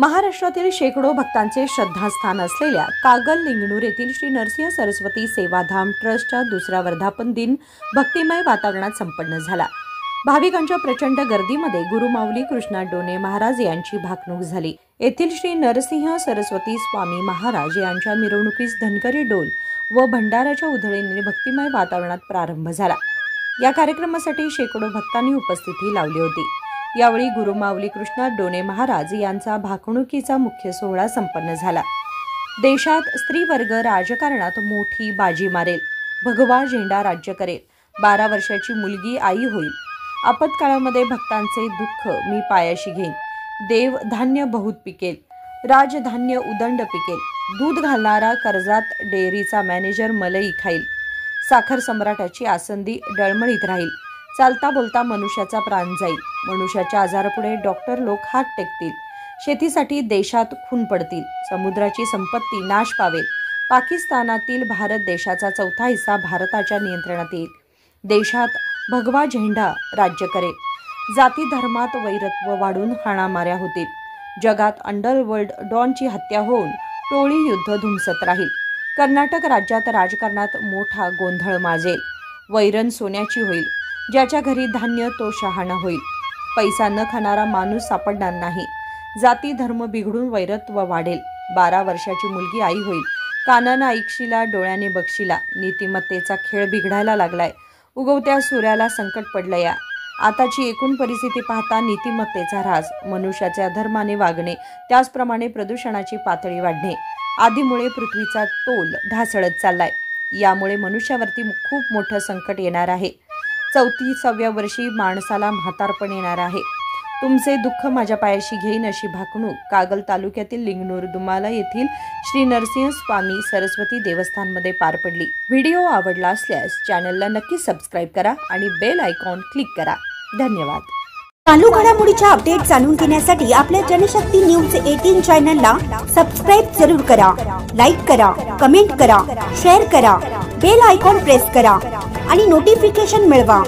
महाराष्ट्रातील शेकडो भक्तांचे श्रद्धास्थान असलेल्या कागल लिंगणूर येथील श्री नरसिंह सरस्वती सेवाधाम ट्रस्टचा दुसरा वर्धापन दिन भक्तिमय वातावरणात संपन्न झाला। भाविकांच्या प्रचंड गर्दीमध्ये गुरुमाऊली कृष्णा डोने महाराज यांची भाकणूक झाली। येथील श्री नरसिंह सरस्वती स्वामी महाराज यांच्या मिरवणुकीस धनकरी डोल व भंडाराच्या उधळीने भक्तिमय वातावरणात प्रारंभ झाला। या कार्यक्रमासाठी शेकडो भक्तांनी उपस्थिती लावली होती। यावेळी गुरुमाऊली कृष्णा डोने महाराज यांचा भाकणुकीचा मुख्य सोहळा संपन्न झाला। देशात स्त्रीवर्ग राजकारणात मोठी बाजी मारेल, भगवा झेंडा राज्य करेल, 12 वर्षाची मुलगी आई होईल, आपत्काळामध्ये भक्तांचे दुःख मी पायाशी घेईन, देव धान्य बहुत पिकेल, राजधान्य उदंड पिकेल, दूध घालणारा कर्जात डेअरीचा मॅनेजर मलई खाईल, साखर सम्राटाची आसंदी डळमळीत राहील, चालता बोलता मनुष्याचा प्राण जाईल, मनुष्याच्या आजारापुढे डॉक्टर लोक हात टेकतील, शेतीसाठी देशात खून पडतील, समुद्राची संपत्ती नाश पावेल, पाकिस्तानातील भारत देशाचा 4था हिस्सा भारताच्या नियंत्रणात येईल, देशात भगवा झेंडा राज्य करेल, जाती धर्मात वैरत्व वाढून हाणामाऱ्या होतील, जगात अंडरवर्ल्ड डॉनची हत्या होऊन टोळी युद्ध धुमसत राहील, कर्नाटक राज्यात राजकारणात मोठा गोंधळ माजेल, वैरण सोन्याची होईल, ज्याच्या घरी धान्य तो शहाणा होईल, पैसा न खाणारा माणूस सापडणार नाही, जाती धर्म बिघडून वैरत्व वाढेल, 12 वर्षाची मुलगी आई होईल, कानानं ऐकशीला डोळ्याने बघशीला, नीतिमत्तेचा खेळ बिघडायला लागलाय, उगवत्या सूर्याला संकट पडलंय। आताची एकूण परिस्थिती पाहता नीतिमत्तेचा ऱ्हास, मनुष्याच्या अधर्माने वागणे, त्याचप्रमाणे प्रदूषणाची पातळी वाढणे आदीमुळे पृथ्वीचा तोल ढासळत चाललाय। यामुळे मनुष्यावरती खूप मोठं संकट येणार आहे। 34व्या वर्षी माणसाला म्हातारपण येणार आहे। तुमचे दुःख माझ्या पायाशी घेईन अशी भाकणूक कागल तालुक्यातील लिंगणूर दुमाला येथील श्री नरसिंह स्वामी सरस्वती देवस्थानमध्ये पार पडली। व्हिडिओ आवडला असल्यास चॅनलला नक्की सबस्क्राइब करा आणि बेल आयकॉन क्लिक करा। धन्यवाद। चालू घडामोडीच्या अपडेट जाणून घेण्यासाठी आपल्या जनशक्ती न्यूज 18 चॅनलला सबस्क्राइब जरूर करा, लाईक करा, कमेंट करा, शेअर करा, बेल आयकॉन प्रेस करा आणि नोटिफिकेशन मिळवा।